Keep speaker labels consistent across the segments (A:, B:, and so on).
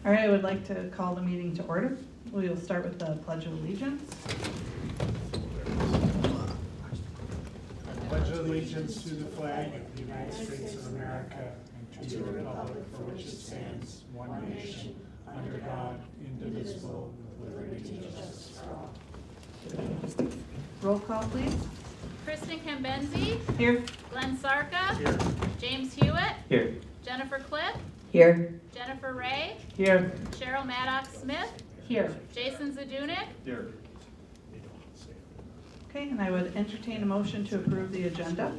A: All right, I would like to call the meeting to order. We will start with the Pledge of Allegiance.
B: I pledge allegiance to the flag of the United States of America and to the republic for which it stands, one nation, under God, indivisible, with liberty and justice for all.
A: Roll call, please.
C: Kristen Kambenzi,
A: Here.
C: Glenn Sarka,
B: Here.
C: James Hewitt,
D: Here.
C: Jennifer Cliff,
D: Here.
C: Jennifer Ray,
A: Here.
C: Cheryl Maddox Smith,
A: Here.
C: Jason Zadunik,
B: Here.
A: Okay, and I would entertain a motion to approve the agenda.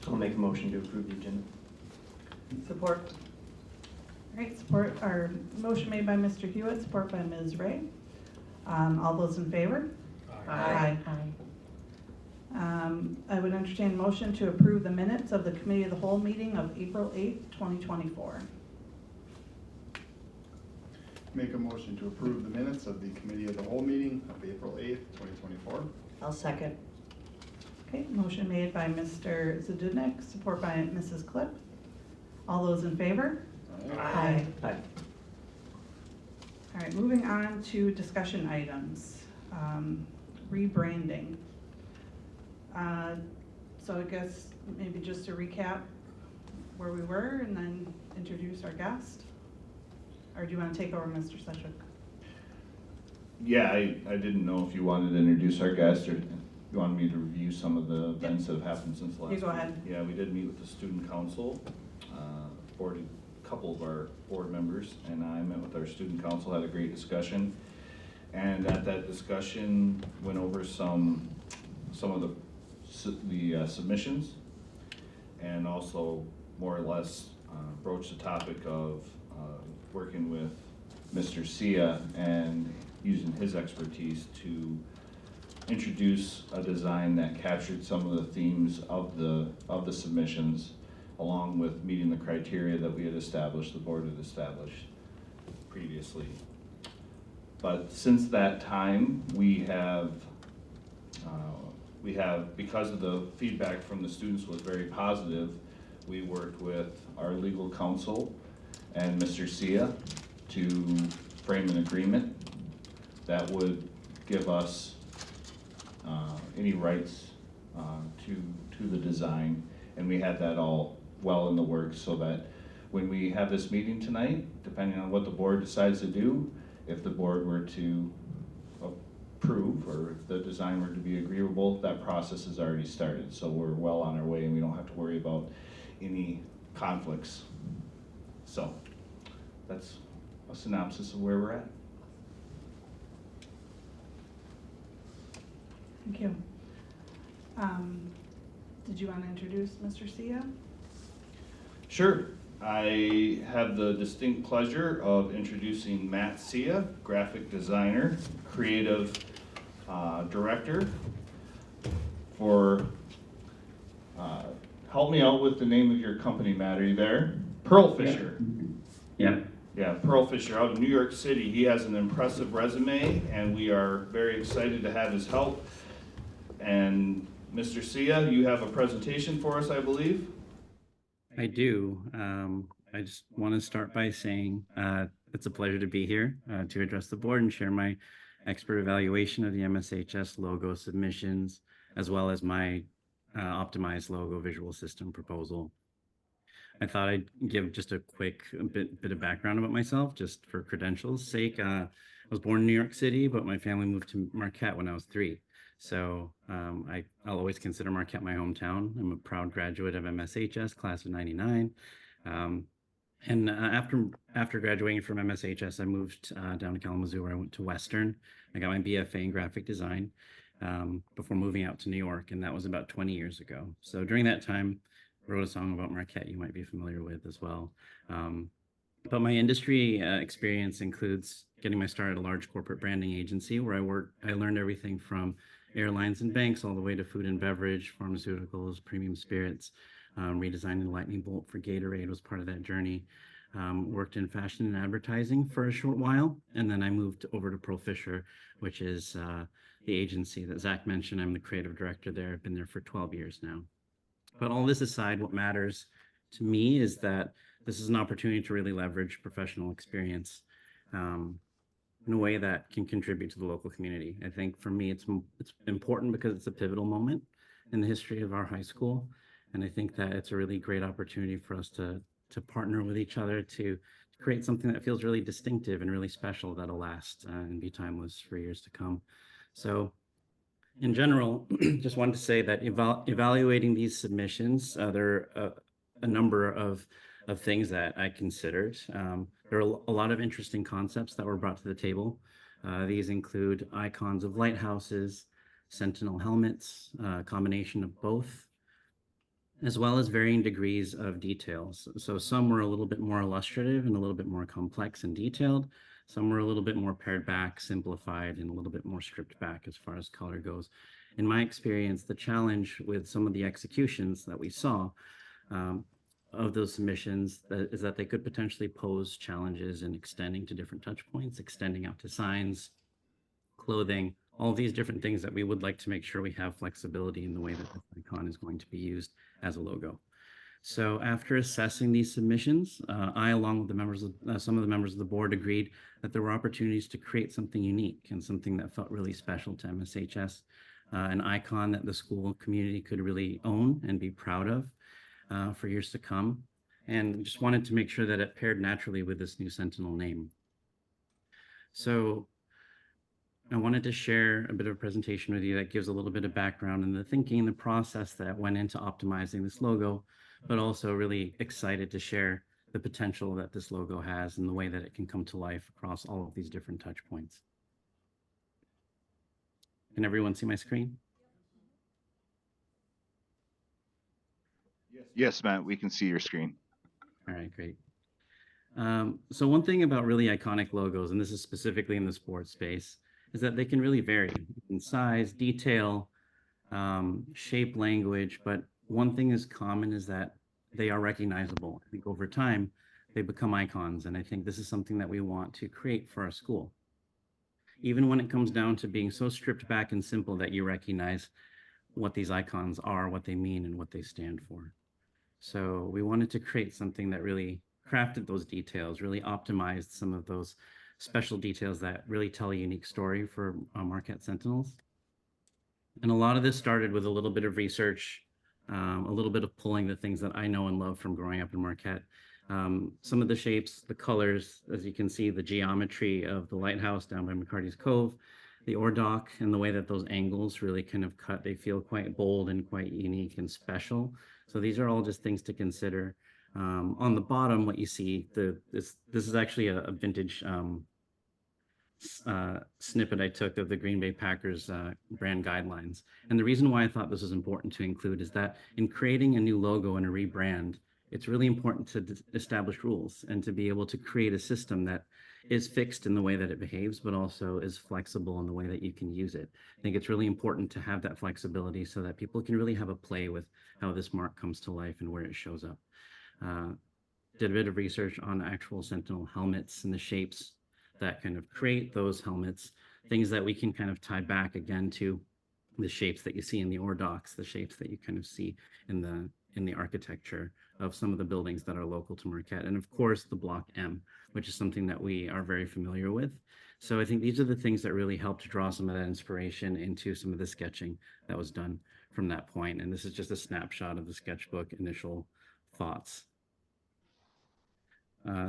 D: I'll make a motion to approve the agenda.
A: Support. All right, support, or motion made by Mr. Hewitt, support by Ms. Ray. All those in favor? Aye. I would entertain a motion to approve the minutes of the Committee of the Whole meeting of April 8th, 2024.
E: Make a motion to approve the minutes of the Committee of the Whole meeting of April 8th, 2024.
D: I'll second.
A: Okay, motion made by Mr. Zadunik, support by Mrs. Clip. All those in favor?
D: Aye.
A: All right, moving on to discussion items. Rebranding. So I guess maybe just to recap where we were and then introduce our guest. Or do you want to take over, Mr. Seshik?
F: Yeah, I didn't know if you wanted to introduce our guest or you wanted me to review some of the events that have happened since last
A: You go
F: week.
A: ahead.
F: Yeah, we did meet with the student council, a couple of our board members, and I met with our student council, had a great discussion. And at that discussion, went over some of the submissions, and also more or less broached the topic of working with Mr. Sia and using his expertise to introduce a design that captured some of the themes of the submissions, along with meeting the criteria that we had established, the board had established previously. But since that time, we have, because of the feedback from the students was very positive, we worked with our legal counsel and Mr. Sia to frame an agreement that would give us any rights to the design. And we had that all well in the works so that when we have this meeting tonight, depending on what the board decides to do, if the board were to approve or if the design were to be agreeable, that process has already started. So we're well on our way and we don't have to worry about any conflicts. So that's a synopsis of where we're at.
A: Thank you. Did you want to introduce Mr. Sia?
F: Sure. I have the distinct pleasure of introducing Matt Sia, graphic designer, creative director for, help me out with the name of your company, Matt, are you there? Pearl Fisher.
D: Yeah.
F: Yeah, Pearl Fisher out of New York City. He has an impressive resume and we are very excited to have his help. And Mr. Sia, you have a presentation for us, I believe?
G: I do. I just want to start by saying it's a pleasure to be here to address the board and share my expert evaluation of the MSHS logo submissions, as well as my optimized logo visual system proposal. I thought I'd give just a quick bit of background about myself, just for credentials' sake. I was born in New York City, but my family moved to Marquette when I was 3. So I'll always consider Marquette my hometown. I'm a proud graduate of MSHS, class of '99. And after graduating from MSHS, I moved down to Kalamazoo, where I went to Western. I got my BFA in graphic design before moving out to New York, and that was about 20 years ago. So during that time, I wrote a song about Marquette you might be familiar with as well. But my industry experience includes getting my start at a large corporate branding agency where I learned everything from airlines and banks all the way to food and beverage, pharmaceuticals, premium spirits. Redesigning the lightning bolt for Gatorade was part of that journey. Worked in fashion and advertising for a short while, and then I moved over to Pearl Fisher, which is the agency that Zach mentioned. I'm the creative director there. I've been there for 12 years now. But all this aside, what matters to me is that this is an opportunity to really leverage professional experience in a way that can contribute to the local community. I think for me, it's important because it's a pivotal moment in the history of our high school. And I think that it's a really great opportunity for us to partner with each other to create something that feels really distinctive and really special that'll last and be timeless for years to come. So in general, just wanted to say that evaluating these submissions, there are a number of things that I considered. There are a lot of interesting concepts that were brought to the table. These include icons of lighthouses, sentinel helmets, a combination of both, as well as varying degrees of details. So some were a little bit more illustrative and a little bit more complex and detailed. Some were a little bit more pared back, simplified, and a little bit more stripped back as far as color goes. In my experience, the challenge with some of the executions that we saw of those submissions is that they could potentially pose challenges in extending to different touch points, extending out to signs, clothing, all these different things that we would like to make sure we have flexibility in the way that the icon is going to be used as a logo. So after assessing these submissions, I, along with the members of, some of the members of the board, agreed that there were opportunities to create something unique and something that felt really special to MSHS, an icon that the school community could really own and be proud of for years to come. And just wanted to make sure that it paired naturally with this new Sentinel name. So I wanted to share a bit of a presentation with you that gives a little bit of background in the thinking, the process that went into optimizing this logo, but also really excited to share the potential that this logo has and the way that it can come to life across all of these different touch points. Can everyone see my screen?
H: Yes, Matt, we can see your screen.
G: All right, great. So one thing about really iconic logos, and this is specifically in the sports space, is that they can really vary in size, detail, shape, language, but one thing is common is that they are recognizable. I think over time, they become icons, and I think this is something that we want to create for our school. Even when it comes down to being so stripped back and simple that you recognize what these icons are, what they mean, and what they stand for. So we wanted to create something that really crafted those details, really optimized some of those special details that really tell a unique story for Marquette Sentinels. And a lot of this started with a little bit of research, a little bit of pulling the things that I know and love from growing up in Marquette. Some of the shapes, the colors, as you can see, the geometry of the lighthouse down by McCarty's Cove, the ore dock, and the way that those angles really kind of cut, they feel quite bold and quite unique and special. So these are all just things to consider. On the bottom, what you see, this is actually a vintage snippet I took of the Green Bay Packers brand guidelines. And the reason why I thought this was important to include is that in creating a new logo and a rebrand, it's really important to establish rules and to be able to create a system that is fixed in the way that it behaves, but also is flexible in the way that you can use it. I think it's really important to have that flexibility so that people can really have a play with how this mark comes to life and where it shows up. Did a bit of research on actual Sentinel helmets and the shapes that kind of create those helmets, things that we can kind of tie back again to the shapes that you see in the ore docks, the shapes that you kind of see in the architecture of some of the buildings that are local to Marquette. And of course, the Block M, which is something that we are very familiar with. So I think these are the things that really helped to draw some of that inspiration into some of the sketching that was done from that point. And this is just a snapshot of the sketchbook initial thoughts.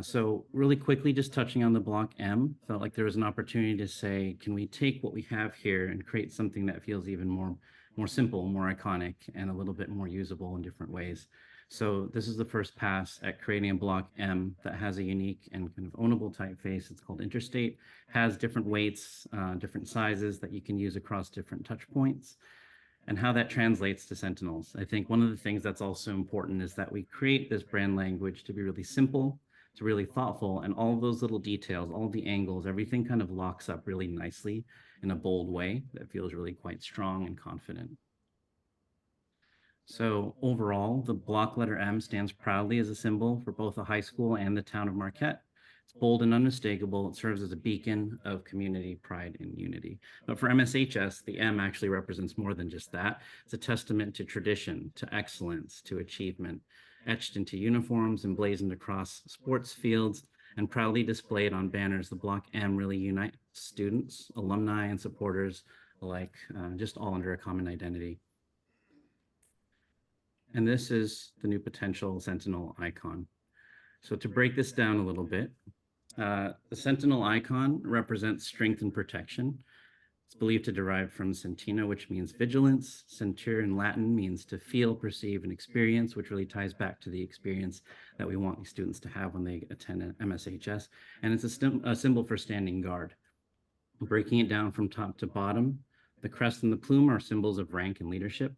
G: So really quickly, just touching on the Block M, felt like there was an opportunity to say, can we take what we have here and create something that feels even more simple, more iconic, and a little bit more usable in different ways. So this is the first pass at creating a Block M that has a unique and kind of ownable typeface. It's called Interstate, has different weights, different sizes that you can use across different touch points, and how that translates to Sentinels. I think one of the things that's also important is that we create this brand language to be really simple, to really thoughtful, and all of those little details, all of the angles, everything kind of locks up really nicely in a bold way that feels really quite strong and confident. So overall, the block letter M stands proudly as a symbol for both the high school and the town of Marquette. It's bold and unmistakable. It serves as a beacon of community pride and unity. But for MSHS, the M actually represents more than just that. It's a testament to tradition, to excellence, to achievement. etched into uniforms, emblazoned across sports fields, and proudly displayed on banners. The Block M really unites students, alumni, and supporters alike, just all under a common identity. And this is the new potential Sentinel icon. So to break this down a little bit, the Sentinel icon represents strength and protection. It's believed to derive from Sentina, which means vigilance. Sentir in Latin means to feel, perceive, and experience, which really ties back to the experience that we want these students to have when they attend an MSHS. And it's a symbol for standing guard. Breaking it down from top to bottom, the crest and the plume are symbols of rank and leadership.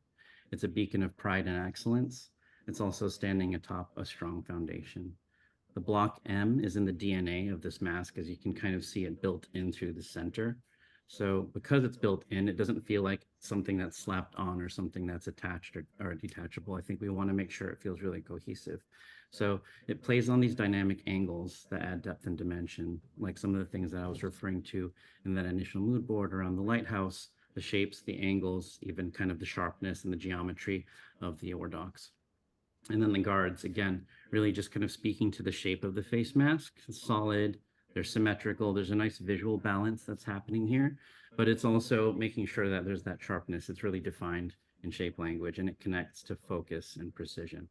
G: It's a beacon of pride and excellence. It's also standing atop a strong foundation. The Block M is in the DNA of this mask, as you can kind of see it built in through the center. So because it's built in, it doesn't feel like something that's slapped on or something that's attached or detachable. I think we want to make sure it feels really cohesive. So it plays on these dynamic angles that add depth and dimension, like some of the things that I was referring to in that initial mood board around the lighthouse, the shapes, the angles, even kind of the sharpness and the geometry of the oar-docks. And then the guards, again, really just kind of speaking to the shape of the face mask. It's solid, they're symmetrical, there's a nice visual balance that's happening here, but it's also making sure that there's that sharpness. It's really defined in shape language, and it connects to focus and precision.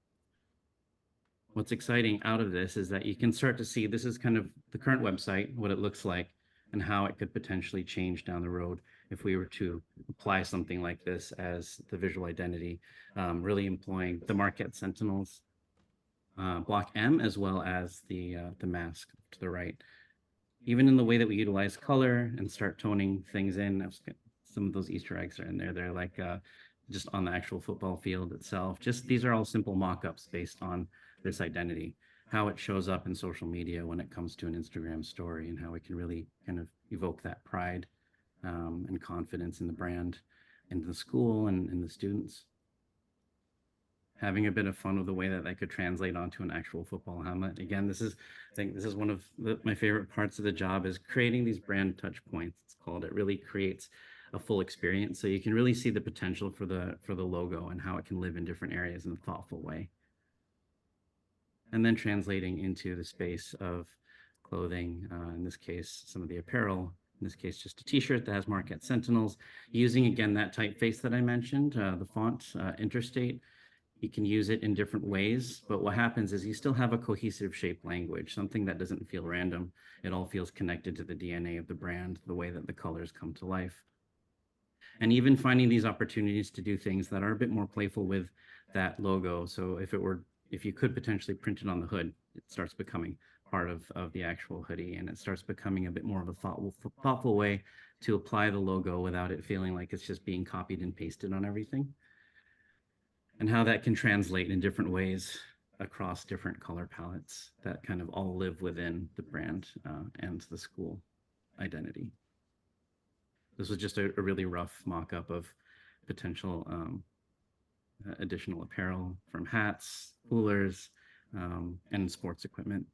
G: What's exciting out of this is that you can start to see, this is kind of the current website, what it looks like, and how it could potentially change down the road if we were to apply something like this as the visual identity, really employing the Marquette Sentinels, Block M, as well as the mask to the right. Even in the way that we utilize color and start toning things in, some of those Easter eggs are in there. They're like just on the actual football field itself. Just these are all simple mock-ups based on this identity, how it shows up in social media when it comes to an Instagram story, and how it can really kind of evoke that pride and confidence in the brand, in the school, and in the students. Having a bit of fun with the way that that could translate onto an actual football helmet. Again, I think this is one of my favorite parts of the job, is creating these brand touch points, it's called. It really creates a full experience. So you can really see the potential for the logo and how it can live in different areas in a thoughtful way. And then translating into the space of clothing, in this case, some of the apparel, in this case, just a t-shirt that has Marquette Sentinels, using, again, that typeface that I mentioned, the font, Interstate. You can use it in different ways, but what happens is you still have a cohesive shape language, something that doesn't feel random. It all feels connected to the DNA of the brand, the way that the colors come to life. And even finding these opportunities to do things that are a bit more playful with that logo. So if you could potentially print it on the hood, it starts becoming part of the actual hoodie, and it starts becoming a bit more of a thoughtful way to apply the logo without it feeling like it's just being copied and pasted on everything. And how that can translate in different ways across different color palettes that kind of all live within the brand and the school identity. This was just a really rough mock-up of potential additional apparel, from hats, coolers, and sports equipment.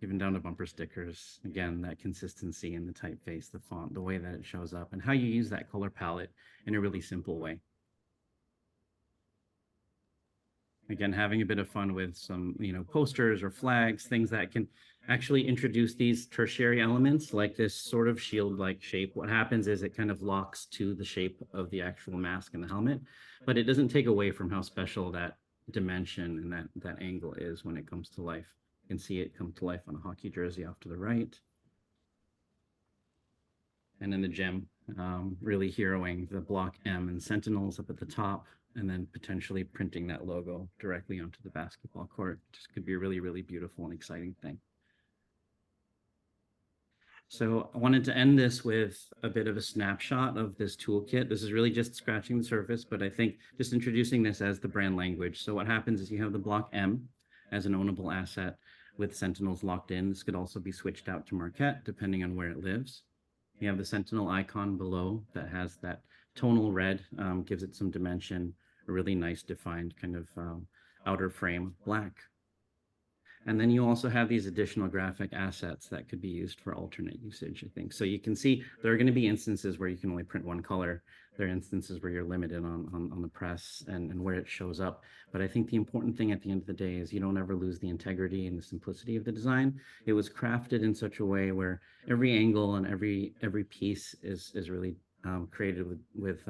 G: Even down to bumper stickers. Again, that consistency in the typeface, the font, the way that it shows up, and how you use that color palette in a really simple way. Again, having a bit of fun with some, posters or flags, things that can actually introduce these tertiary elements, like this sort of shield-like shape. What happens is it kind of locks to the shape of the actual mask and the helmet, but it doesn't take away from how special that dimension and that angle is when it comes to life. You can see it come to life on a hockey jersey off to the right. And in the gym, really heroing the Block M and Sentinels up at the top, and then potentially printing that logo directly onto the basketball court. Just could be a really, really beautiful and exciting thing. So I wanted to end this with a bit of a snapshot of this toolkit. This is really just scratching the surface, but I think just introducing this as the brand language. So what happens is you have the Block M as an ownable asset with Sentinels locked in. This could also be switched out to Marquette, depending on where it lives. You have the Sentinel icon below that has that tonal red, gives it some dimension, a really nice defined kind of outer frame black. And then you also have these additional graphic assets that could be used for alternate usage, I think. So you can see there are going to be instances where you can only print one color. there are instances where you're limited on the press and where it shows up. But I think the important thing at the end of the day is you don't ever lose the integrity and the simplicity of the design. It was crafted in such a way where every angle and every piece is really created with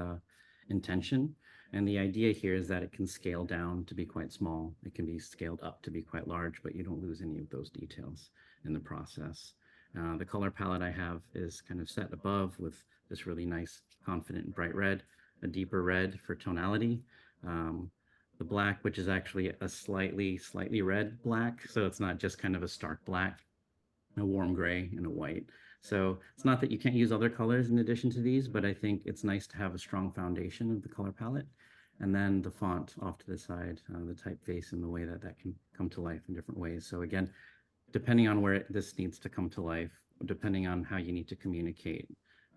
G: intention. And the idea here is that it can scale down to be quite small. It can be scaled up to be quite large, but you don't lose any of those details in the process. The color palette I have is kind of set above with this really nice, confident, bright red, a deeper red for tonality. The black, which is actually a slightly red black. So it's not just kind of a stark black, a warm gray and a white. So it's not that you can't use other colors in addition to these, but I think it's nice to have a strong foundation of the color palette. And then the font off to the side, the typeface and the way that can come to life in different ways. So again, depending on where this needs to come to life, depending on how you need to communicate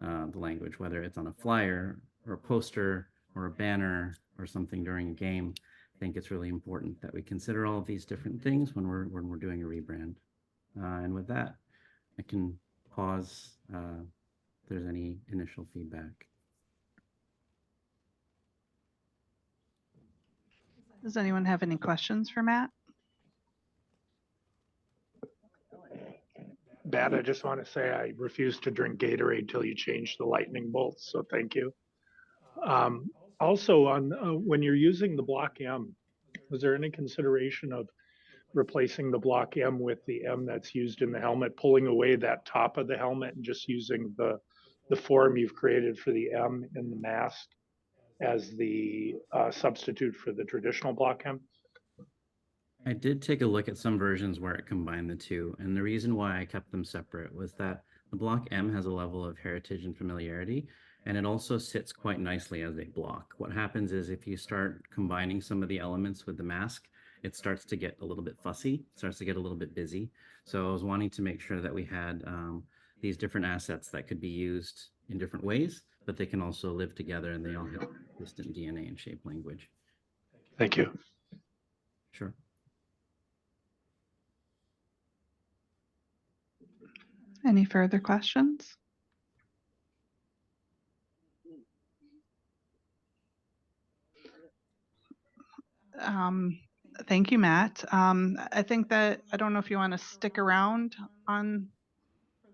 G: the language, whether it's on a flyer or a poster or a banner or something during a game, I think it's really important that we consider all of these different things when we're doing a rebrand. And with that, I can pause if there's any initial feedback.
I: Does anyone have any questions for Matt?
B: Matt, I just want to say I refuse to drink Gatorade till you change the lightning bolts, so thank you. Also, on when you're using the block M, was there any consideration of replacing the block M with the M that's used in the helmet, pulling away that top of the helmet and just using the form you've created for the M in the mast as the substitute for the traditional block M?
G: I did take a look at some versions where it combined the two, and the reason why I kept them separate was that the block M has a level of heritage and familiarity, and it also sits quite nicely as a block. What happens is if you start combining some of the elements with the mask, it starts to get a little bit fussy, starts to get a little bit busy. So I was wanting to make sure that we had these different assets that could be used in different ways, but they can also live together and they all have consistent DNA and shape language.
B: Thank you.
G: Sure.
I: Any further questions? Thank you, Matt. I think that, I don't know if you want to stick around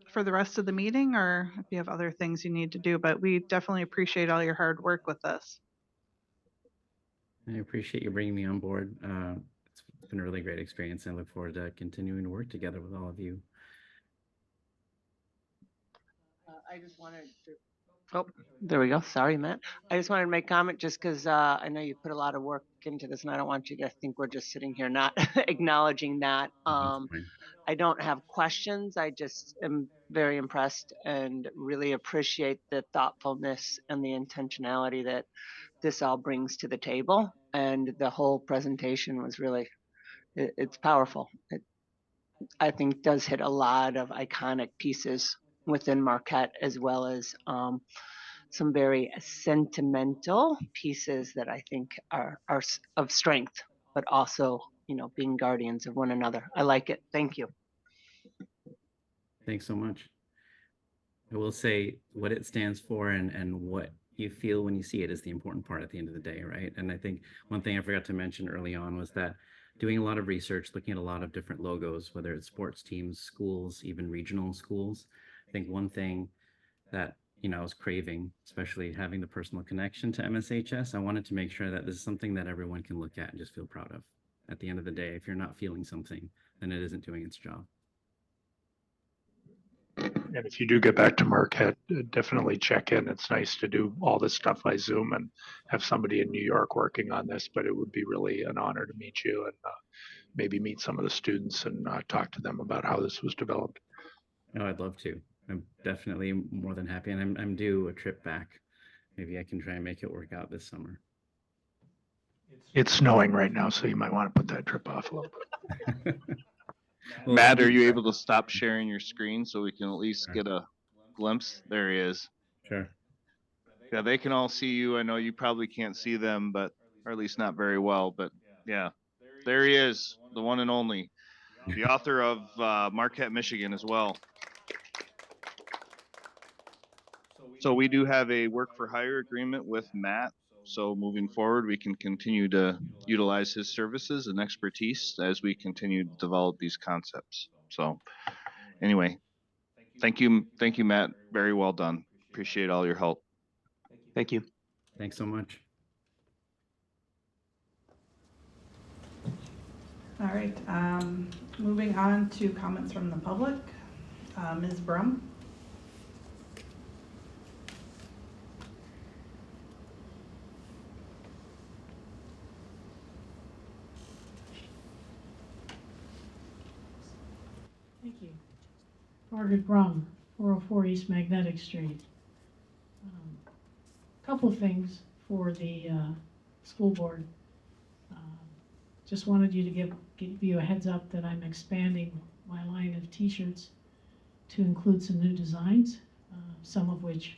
I: for the rest of the meeting or if you have other things you need to do, but we definitely appreciate all your hard work with this.
G: I appreciate you bringing me on board. It's been a really great experience. I look forward to continuing to work together with all of you.
J: I just wanted to, oh, there we go. Sorry, Matt. I just wanted to make comment just because I know you put a lot of work into this and I don't want you to think we're just sitting here not acknowledging that. I don't have questions. I just am very impressed and really appreciate the thoughtfulness and the intentionality that this all brings to the table. And the whole presentation was really, it's powerful. It, I think, does hit a lot of iconic pieces within Marquette, as well as some very sentimental pieces that I think are of strength, but also, you know, being guardians of one another. I like it. Thank you.
G: Thanks so much. I will say what it stands for and what you feel when you see it is the important part at the end of the day, right? And I think one thing I forgot to mention early on was that doing a lot of research, looking at a lot of different logos, whether it's sports teams, schools, even regional schools. I think one thing that, you know, I was craving, especially having the personal connection to MSHS, I wanted to make sure that this is something that everyone can look at and just feel proud of. At the end of the day, if you're not feeling something, then it isn't doing its job.
B: And if you do get back to Marquette, definitely check in. It's nice to do all this stuff by Zoom and have somebody in New York working on this, but it would be really an honor to meet you and maybe meet some of the students and talk to them about how this was developed.
G: Oh, I'd love to. I'm definitely more than happy, and I'm due a trip back. Maybe I can try and make it work out this summer.
B: It's snowing right now, so you might want to put that trip off a little bit.
G: Well,
H: Matt, are you able to stop sharing your screen so we can at least get a glimpse? There he is.
G: Sure.
H: Yeah, they can all see you. I know you probably can't see them, but or at least not very well. But yeah, there he is, the one and only, the author of Marquette, Michigan as well. So we do have a work for hire agreement with Matt. So moving forward, we can continue to utilize his services and expertise as we continue to develop these concepts. So anyway, thank you, Matt. Very well done. Appreciate all your help.
K: Thank you.
G: Thanks so much.
A: All right, moving on to comments from the public. Ms. Brum?
L: Thank you. Margaret Brum, 404 East Magnetic Street. Couple of things for the school board. Just wanted you to give you a heads up that I'm expanding my line of t-shirts to include some new designs, some of which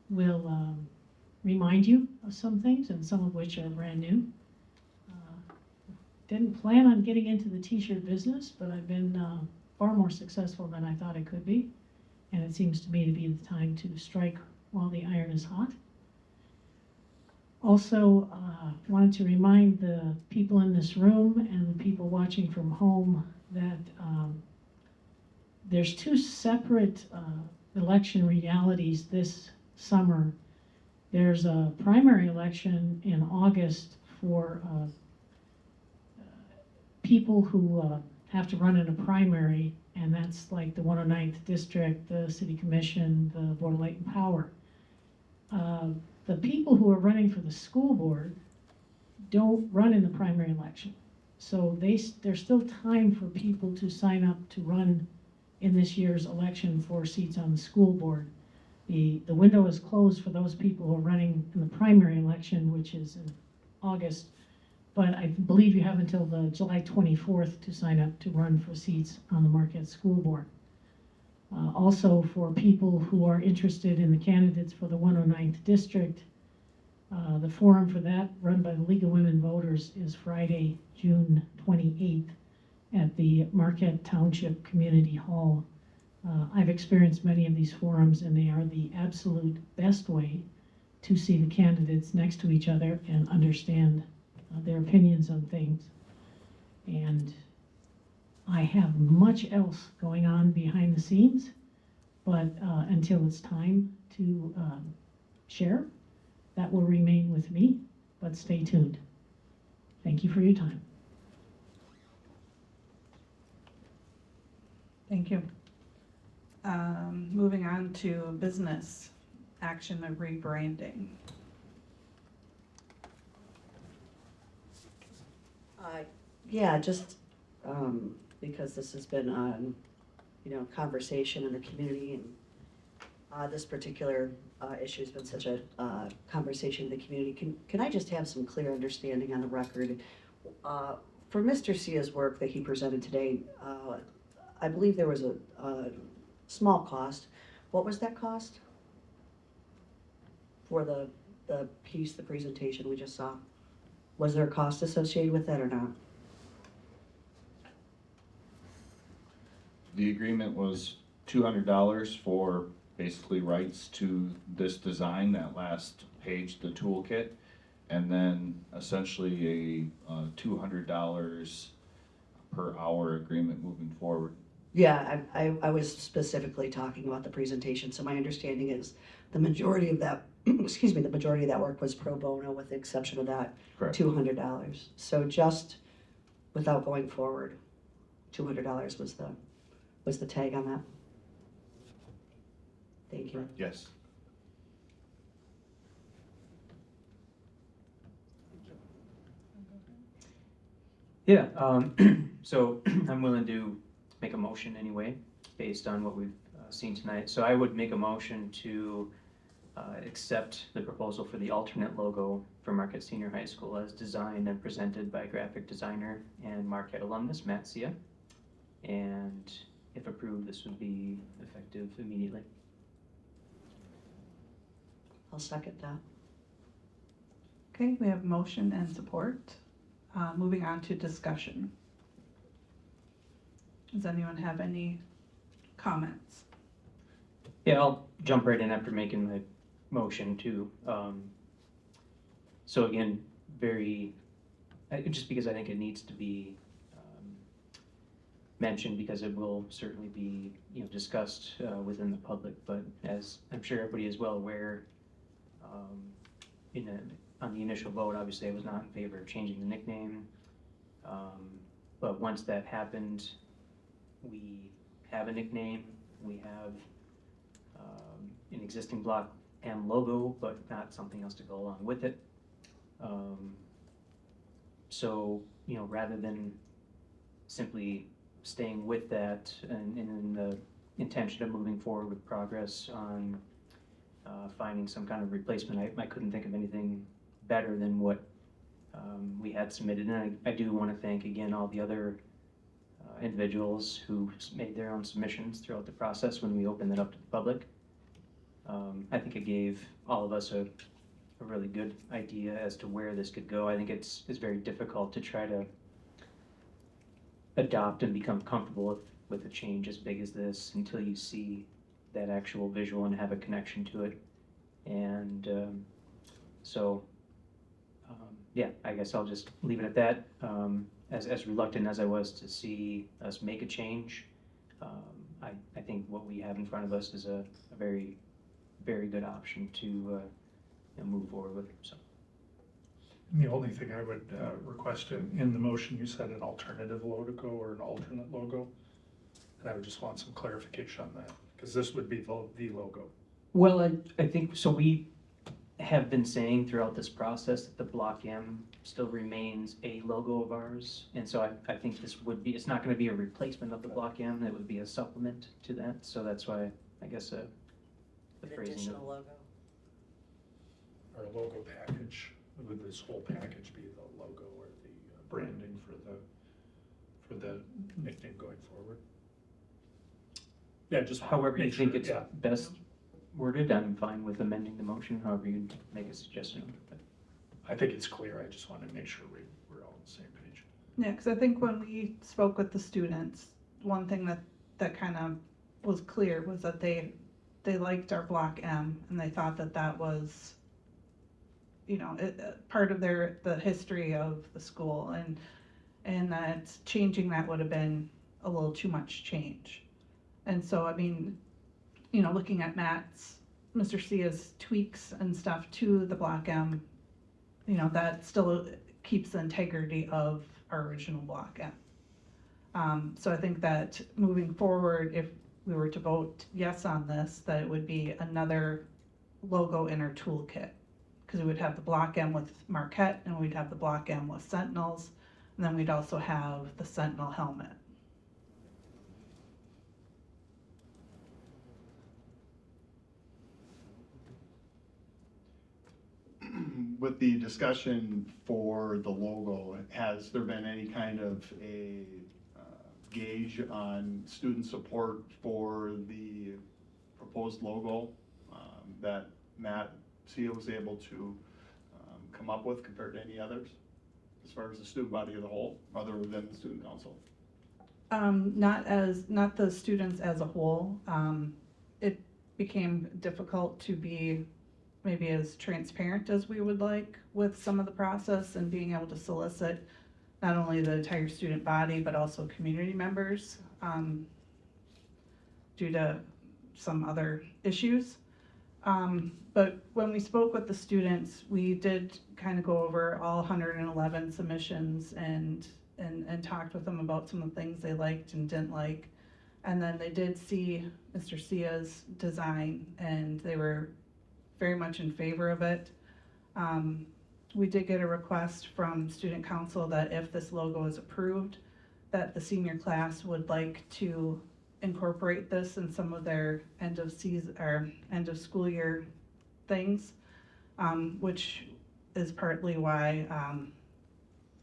L: will remind you of some things and some of which are brand new. Didn't plan on getting into the t-shirt business, but I've been far more successful than I thought I could be. And it seems to me to be the time to strike while the iron is hot. Also, wanted to remind the people in this room and the people watching from home that there's two separate election realities this summer. There's a primary election in August for people who have to run in a primary, and that's like the 109th District, the City Commission, the Board of Light and Power. The people who are running for the school board don't run in the primary election. So there's still time for people to sign up to run in this year's election for seats on the school board. The window is closed for those people who are running in the primary election, which is in August. But I believe you have until the July 24th to sign up to run for seats on the Marquette School Board. Also, for people who are interested in the candidates for the 109th District, the forum for that, run by the League of Women Voters, is Friday, June 28th at the Marquette Township Community Hall. I've experienced many of these forums, and they are the absolute best way to see the candidates next to each other and understand their opinions on things. And I have much else going on behind the scenes, but until it's time to share, that will remain with me, but stay tuned. Thank you for your time.
A: Thank you. Moving on to business action of rebranding.
D: Yeah, just because this has been conversation in the community, and this particular issue has been such a conversation in the community. Can I just have some clear understanding on the record? For Mr. Sia's work that he presented today, I believe there was a small cost. What was that cost for the piece, the presentation we just saw? Was there a cost associated with that or not?
F: The agreement was $200 for basically rights to this design, that last page, the toolkit, and then essentially a $200 per hour agreement moving forward.
D: Yeah, I was specifically talking about the presentation, so my understanding is the majority of that, excuse me, the majority of that work was pro bono with the exception of that
F: Correct.
D: $200. So just without going forward, $200 was the tag on that. Thank you.
F: Yes.
K: Yeah, so I'm willing to make a motion anyway, based on what we've seen tonight. So I would make a motion to accept the proposal for the alternate logo for Marquette Senior High School as designed and presented by graphic designer and Marquette alumnus Matt Sia. And if approved, this would be effective immediately.
D: I'll second that.
A: Okay, we have motion and support. Moving on to discussion. Does anyone have any comments?
K: Yeah, I'll jump right in after making my motion too. So again, just because I think it needs to be mentioned, because it will certainly be, discussed within the public, but as I'm sure everybody is well aware, on the initial vote, obviously I was not in favor of changing the nickname. But once that happened, we have a nickname, we have an existing Block M logo, but not something else to go along with it. So, rather than simply staying with that and in the intention of moving forward with progress on finding some kind of replacement, I couldn't think of anything better than what we had submitted. And I do want to thank again all the other individuals who made their own submissions throughout the process when we opened it up to the public. I think it gave all of us a really good idea as to where this could go. I think it's very difficult to try to adopt and become comfortable with a change as big as this until you see that actual visual and have a connection to it. And yeah, I guess I'll just leave it at that. As reluctant as I was to see us make a change, I think what we have in front of us is a very, very good option to move forward with. So.
B: And the only thing I would request in the motion, you said an alternative logo or an alternate logo. And I would just want some clarification on that, because this would be the logo.
K: Well, I think, so we have been saying throughout this process that the Block M still remains a logo of ours. And so I think this would be, it's not going to be a replacement of the Block M, it would be a supplement to that. So that's why, I guess, the phrasing.
D: Additional logo.
B: Or a logo package. Would this whole package be the logo or the branding for the nickname going forward? Yeah, just
K: However you
B: make
K: think
B: sure,
K: it's
B: yeah.
K: best worded, I'm fine with amending the motion, however you make a suggestion. But
B: I think it's clear. I just want to make sure we're all on the same page.
A: Yeah, because I think when we spoke with the students, one thing that kind of was clear was that they liked our Block M, and they thought that was, part of the history of the school, and that changing that would have been a little too much change. And so, I mean, looking at Mr. Sia's tweaks and stuff to the Block M, that still keeps the integrity of our original Block M. So I think that moving forward, if we were to vote yes on this, that it would be another logo in our toolkit. Because we would have the Block M with Marquette, and we'd have the Block M with Sentinels, and then we'd also have the Sentinel helmet.
E: With the discussion for the logo, has there been any kind of a gauge on student support for the proposed logo that Matt Sia was able to come up with compared to any others, as far as the student body as a whole, other than the student council?
A: Not the students as a whole. It became difficult to be maybe as transparent as we would like with some of the process, and being able to solicit not only the entire student body, but also community members due to some other issues. But when we spoke with the students, we did kind of go over all 111 submissions and talked with them about some of the things they liked and didn't like. And then they did see Mr. Sia's design, and they were very much in favor of it. We did get a request from student council that if this logo is approved, that the senior class would like to incorporate this in some of their end of season or end of school year things, which is partly why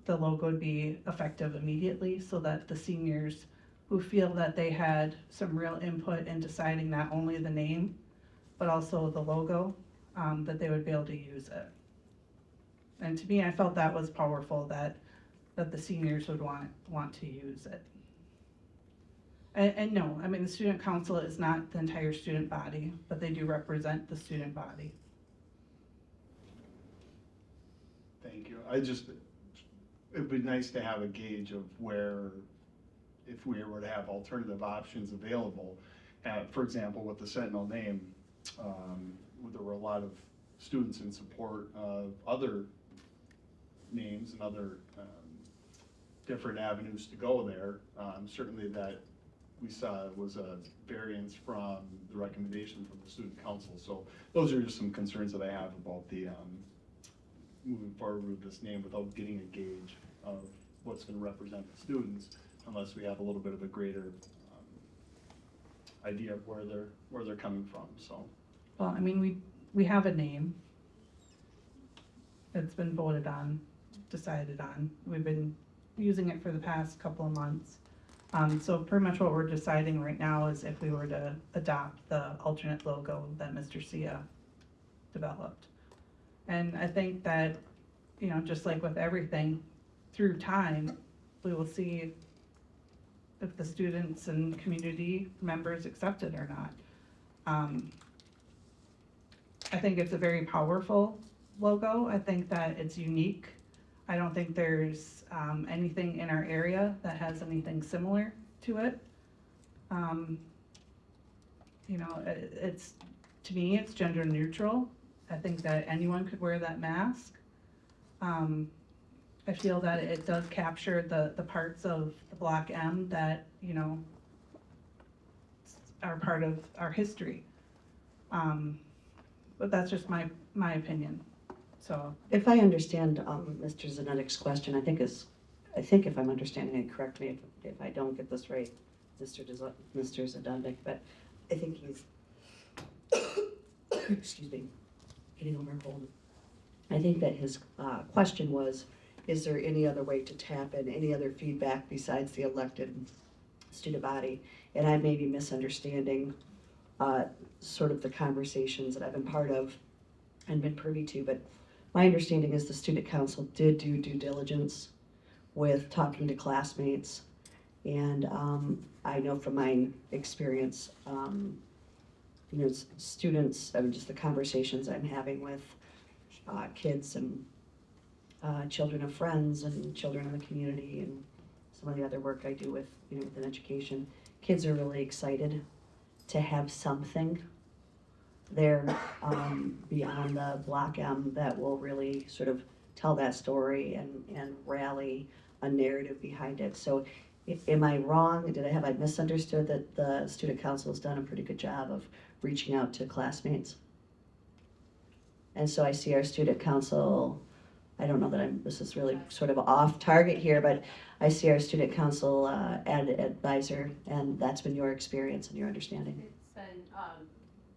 A: the logo would be effective immediately, so that the seniors who feel that they had some real input in deciding not only the name, but also the logo, that they would be able to use it. And to me, I felt that was powerful, that the seniors would want to use it. And no, I mean, the student council is not the entire student body, but they do represent the student body.
E: Thank you. It'd be nice to have a gauge of where, if we were to have alternative options available. For example, with the Sentinel name, there were a lot of students in support of other names and other different avenues to go there. Certainly that we saw was a variance from the recommendation from the student council. So those are just some concerns that I have about the moving forward with this name without getting a gauge of what's going to represent the students, unless we have a little bit of a greater idea of where they're coming from. So,
A: Well, I mean, we have a name. It's been voted on, decided on. We've been using it for the past couple of months. So pretty much what we're deciding right now is if we were to adopt the alternate logo that Mr. Sia developed. And I think that, you know, just like with everything, through time, we will see if the students and community members accept it or not. I think it's a very powerful logo. I think that it's unique. I don't think there's anything in our area that has anything similar to it. You know, it's, to me, it's gender neutral. I think that anyone could wear that mask. I feel that it does capture the parts of the Block M that, you know, are part of our history. But that's just my opinion, so.
D: If I understand Mr. Zanetik's question, I think if I'm understanding it, correct me if I don't get this right, Mr. Zadanek, but I think he's, excuse me, getting over a cold. I think that his question was, is there any other way to tap in any other feedback besides the elected student body? And I may be misunderstanding sort of the conversations that I've been part of and been privy to, but my understanding is the student council did do due diligence with talking to classmates. And I know from my experience, you know, students, I mean, just the conversations I'm having with kids and children of friends and children in the community and some of the other work I do with, you know, within education, kids are really excited to have something there beyond the Block M that will really sort of tell that story and rally a narrative behind it. So am I wrong? Have I misunderstood that the student council has done a pretty good job of reaching out to classmates? And so I see our student council, I don't know that this is really sort of off target here, but I see our student council advisor, and that's been your experience and your understanding.
M: It's been,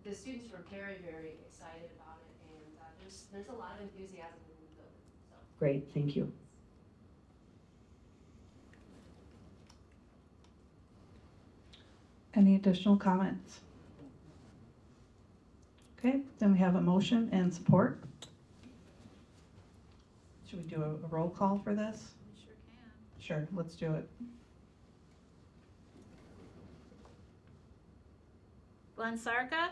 M: the students were very, very excited about it, and there's a lot of enthusiasm in the building, so.
D: Great, thank you.
A: Any additional comments? Okay, then we have a motion and support. Should we do a roll call for this?
C: We sure can.
A: Sure, let's do it.
C: Glenn Sarka,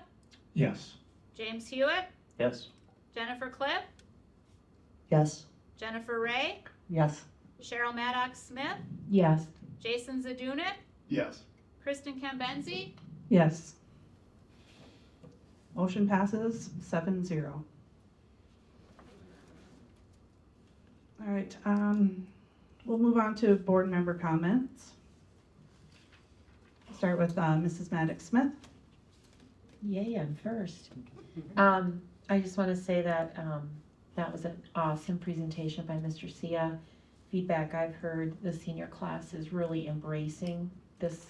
B: Yes.
C: James Hewitt,
K: Yes.
C: Jennifer Clip,
D: Yes?
C: Jennifer Ray,
D: Yes.
C: Cheryl Maddox Smith,
L: Yes.
C: Jason Zadunik,
E: yes.
C: Kristen Kambenzi,
A: Yes. Motion passes 7-0. All right, we'll move on to board member comments. Start with Mrs. Maddox Smith.
N: Yay, I'm first. I just want to say that that was an awesome presentation by Mr. Sia. Feedback I've heard, the senior class is really embracing this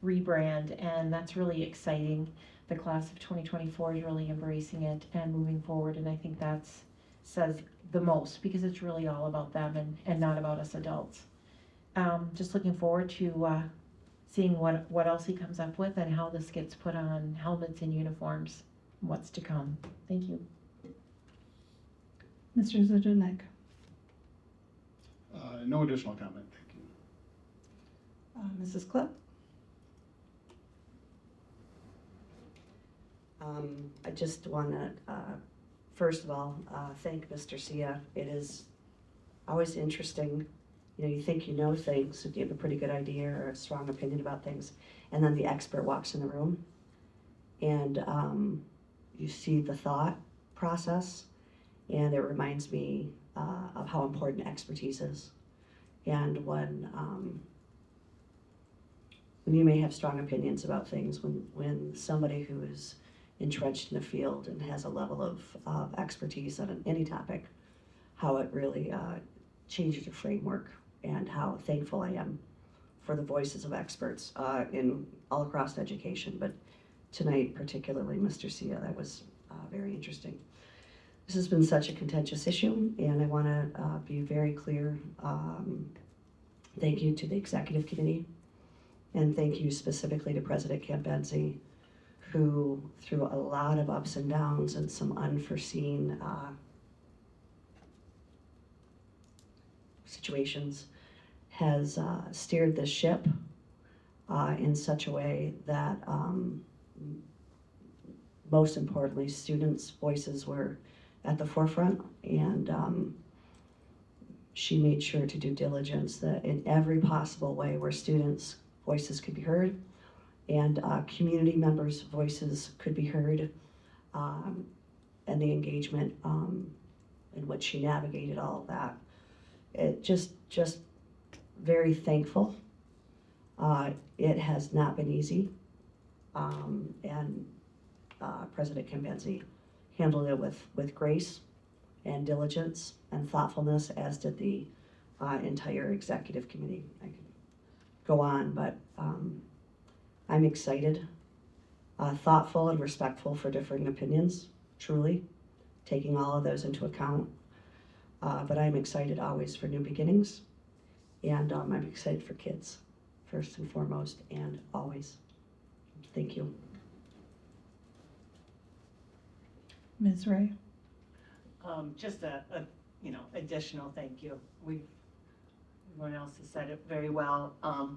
N: rebrand, and that's really exciting. The class of 2024 is really embracing it and moving forward, and I think that's says the most because it's really all about them and not about us adults. Just looking forward to seeing what else he comes up with and how this gets put on helmets and uniforms, what's to come. Thank you.
A: Mr. Zadunik.
E: No additional comment, thank you.
A: Mrs. Clip.
D: I just want to, first of all, thank Mr. Sia. It is always interesting. You know, you think you know things, you have a pretty good idea or a strong opinion about things, and then the expert walks in the room, and you see the thought process, and it reminds me of how important expertise is. And when you may have strong opinions about things, when somebody who is entrenched in the field and has a level of expertise on any topic, how it really changes your framework, and how thankful I am for the voices of experts in all across education, but tonight particularly Mr. Sia, that was very interesting. This has been such a contentious issue, and I want to be very clear. Thank you to the executive committee, and thank you specifically to President Cambenzi, who through a lot of ups and downs and some unforeseen situations has steered this ship in such a way that most importantly, students' voices were at the forefront, and she made sure to do diligence that in every possible way where students' voices could be heard and community members' voices could be heard, and the engagement in which she navigated all of that. It just very thankful. It has not been easy, and President Cambenzi handled it with grace and diligence and thoughtfulness, as did the entire executive committee. I could go on, but I'm excited, thoughtful and respectful for differing opinions, truly, taking all of those into account. But I'm excited always for new beginnings, and I'm excited for kids, first and foremost, and always. Thank you.
A: Ms. Ray?
J: Just a additional thank you. Everyone else has said it very well,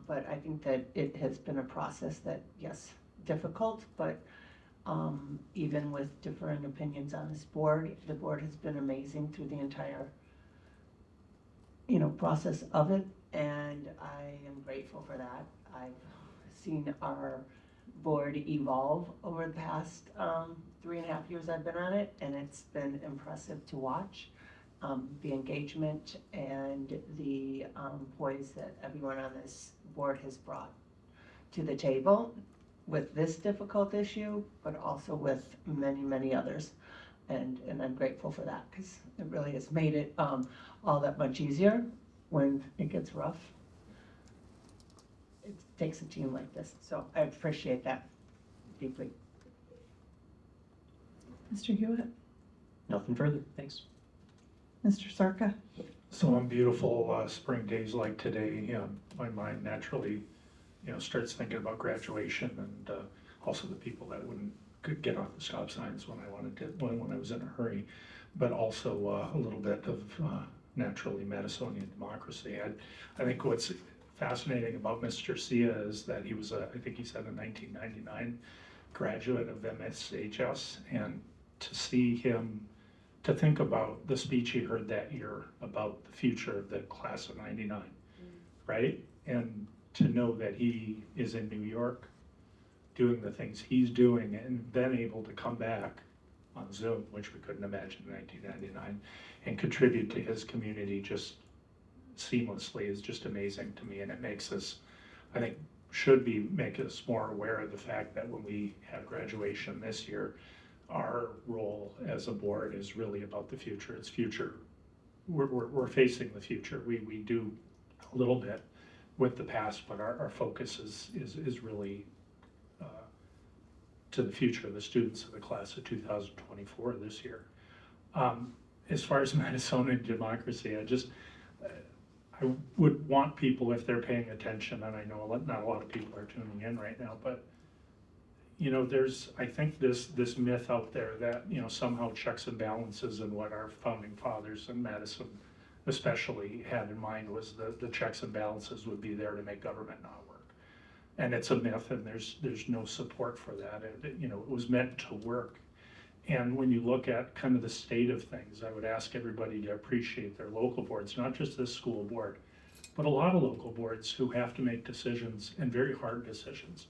J: but I think that it has been a process that, yes, difficult, but even with different opinions on this board, the board has been amazing through the entire, process of it, and I am grateful for that. I've seen our board evolve over the past 3.5 years I've been on it, and it's been impressive to watch. The engagement and the poise that everyone on this board has brought to the table with this difficult issue, but also with many, many others. And I'm grateful for that, because it really has made it all that much easier when it gets rough. It takes a team like this, so I appreciate that deeply.
A: Mr. Hewitt?
K: Nothing further, thanks.
A: Mr. Sarka?
B: So on beautiful spring days like today, my mind naturally, starts thinking about graduation, and also the people that could get off the stop signs when I was in a hurry, but also a little bit of naturally Madisonian democracy. I think what's fascinating about Mr. Sia is that he was I think he said a 1999 graduate of MSHS, and to see him, to think about the speech he heard that year about the future of the class of 99, right? And to know that he is in New York doing the things he's doing, and then able to come back on Zoom, which we couldn't imagine in 1999, and contribute to his community just seamlessly is just amazing to me. And it makes us, I think, make us more aware of the fact that when we have graduation this year, our role as a board is really about the future. It's future. We're facing the future. We do a little bit with the past, but our focus is really to the future of the students of the class of 2024 this year. As far as Madisonian democracy, I would want people, if they're paying attention, and I know not a lot of people are tuning in right now, but there's, I think, this myth out there that, somehow checks and balances, and what our founding fathers and Madison especially had in mind was the checks and balances would be there to make government not work. And it's a myth, and there's no support for that. It was meant to work. And when you look at kind of the state of things, I would ask everybody to appreciate their local boards, not just this school board, but a lot of local boards who have to make decisions, and very hard decisions.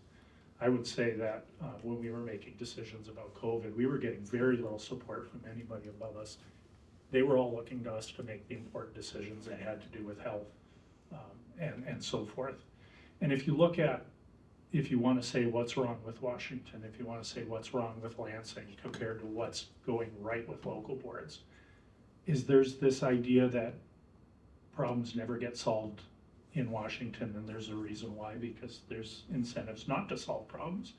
B: I would say that when we were making decisions about COVID, we were getting very little support from anybody above us. They were all looking to us to make the important decisions that had to do with health and so forth. And if you want to say what's wrong with Washington, if you want to say what's wrong with Lansing compared to what's going right with local boards, there's this idea that problems never get solved in Washington, and there's a reason why, because there's incentives not to solve problems.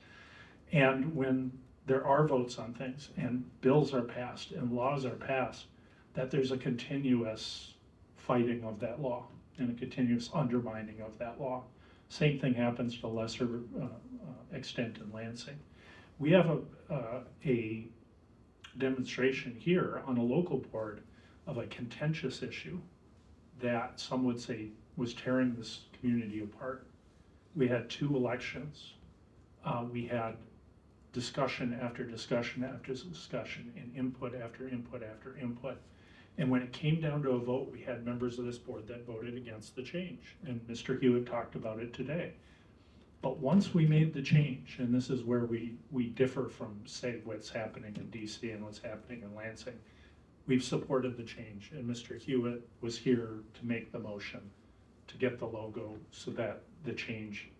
B: And when there are votes on things and bills are passed and laws are passed, that there's a continuous fighting of that law and a continuous undermining of that law. Same thing happens to a lesser extent in Lansing. We have a demonstration here on a local board of a contentious issue that some would say was tearing this community apart. We had 2 elections. We had discussion after discussion after discussion, and input after input after input. And when it came down to a vote, we had members of this board that voted against the change. And Mr. Hewitt talked about it today. But once we made the change, and this is where we differ from, say, what's happening in DC and what's happening in Lansing, we've supported the change. And Mr. Hewitt was here to make the motion to get the logo so that the change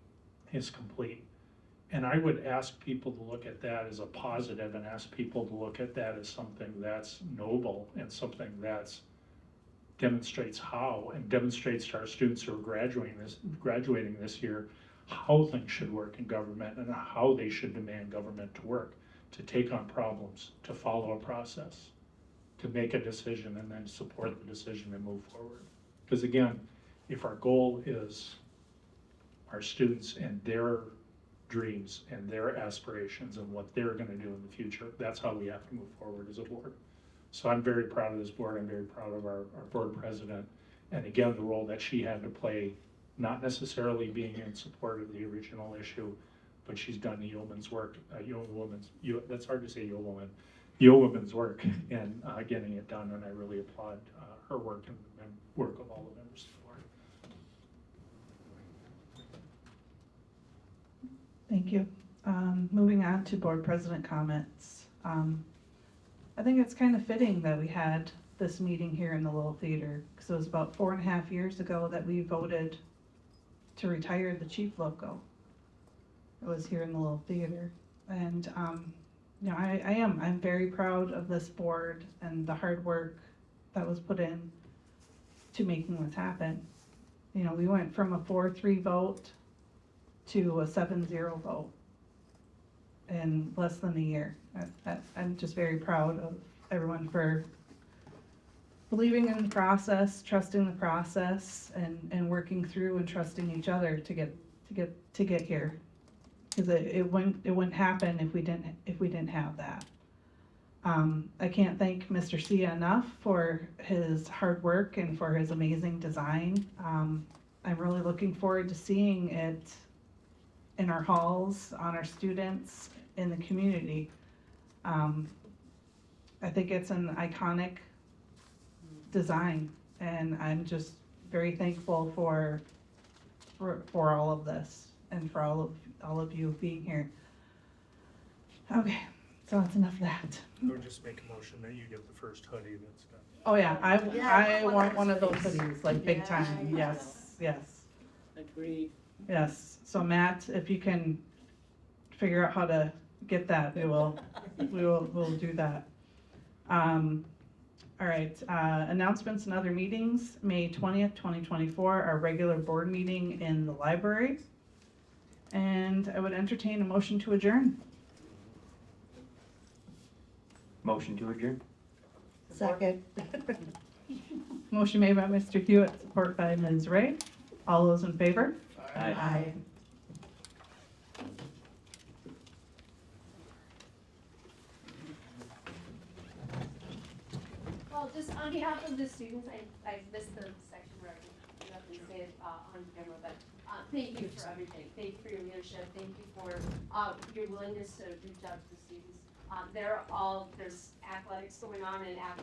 B: is complete. And I would ask people to look at that as a positive, and ask people to look at that as something that's noble and something that's demonstrates how, and demonstrates to our students who are graduating this year how things should work in government and how they should demand government to work, to take on problems, to follow a process, to make a decision and then support the decision and move forward. Because again, if our goal is our students and their dreams and their aspirations and what they're going to do in the future, that's how we have to move forward as a board. So I'm very proud of this board. I'm very proud of our board president. And again, the role that she had to play, not necessarily being in support of the original issue, but she's done yeoman's work, that's hard to say, yeoman's work in getting it done. And I really applaud her work and the work of all the members of the board.
A: Thank you. Moving on to board president comments. I think it's kind of fitting that we had this meeting here in the Little Theater, because it was about 4.5 years ago that we voted to retire the chief logo. It was here in the Little Theater. And I'm very proud of this board and the hard work that was put in to making this happen. We went from a 4-3 vote to a 7-0 vote in less than a year. I'm just very proud of everyone for believing in the process, trusting the process, and working through and trusting each other to get here. Because it wouldn't happen if we didn't have that. I can't thank Mr. Sia enough for his hard work and for his amazing design. I'm really looking forward to seeing it in our halls, on our students, in the community. I think it's an iconic design, and I'm just very thankful for all of this and for all of you being here. Okay, so that's enough of that.
B: Or just make a motion that you get the first hoodie that's got.
A: Oh yeah, I want one of those hoodies, like big time. Yes.
O: Agreed.
A: Yes. So Matt, if you can figure out how to get that, we'll do that. All right, announcements and other meetings. May 20th, 2024, our regular board meeting in the library. And I would entertain a motion to adjourn.
K: Motion to adjourn.
D: Second.
A: Motion made by Mr. Hewitt, support by Ms. Ray. All those in favor?
K: Aye.
M: Well, just on behalf of the students, I missed the section where I got to say it on camera, but Thank you for everything. Thank you for your leadership. Thank you for your willingness to reach out to the students. There's athletics going on and AP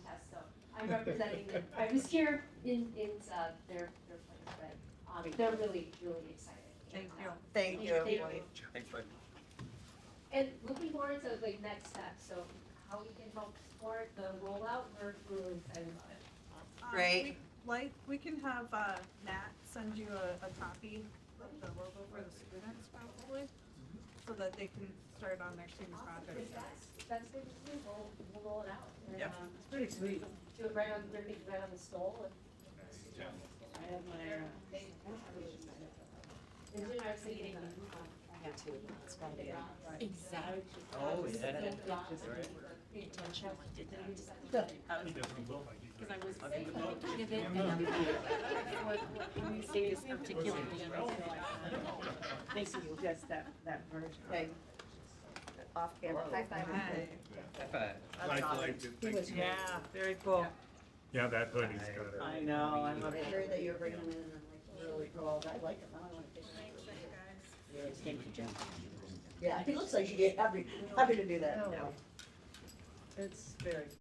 M: tests, so I'm representing them. I was here in their place, but they're really, really excited.
I: Thank you.
D: Thank you.
M: Thanks, Mike. And looking forward to like next steps, so how we can help support the rollout, we're really excited about it.
D: Great.
I: We can have Matt send you a copy of the logo for the students probably, so that they can start on their student projects.
M: That's good to see. We'll roll it out. And,
I: Yep.
M: It's pretty sweet. Do it right on the stole.
O: I have my,
M: And Jim, I was thinking,
O: exactly.
M: Oh,
O: Because I was thinking of it, and what you say is particularly, thank you, just that version.
D: Okay. Off camera. High five.
B: Like, like,
O: Yeah, very cool.
B: yeah, that hoodie's got it.
O: I know, I love
D: I'm
O: it.
D: sure that you're bringing them in and like really cool. I like it. Now I want to take it.
O: Thank you, Jen.
D: Yeah, he looks like he'd be happy to do that.
O: It's very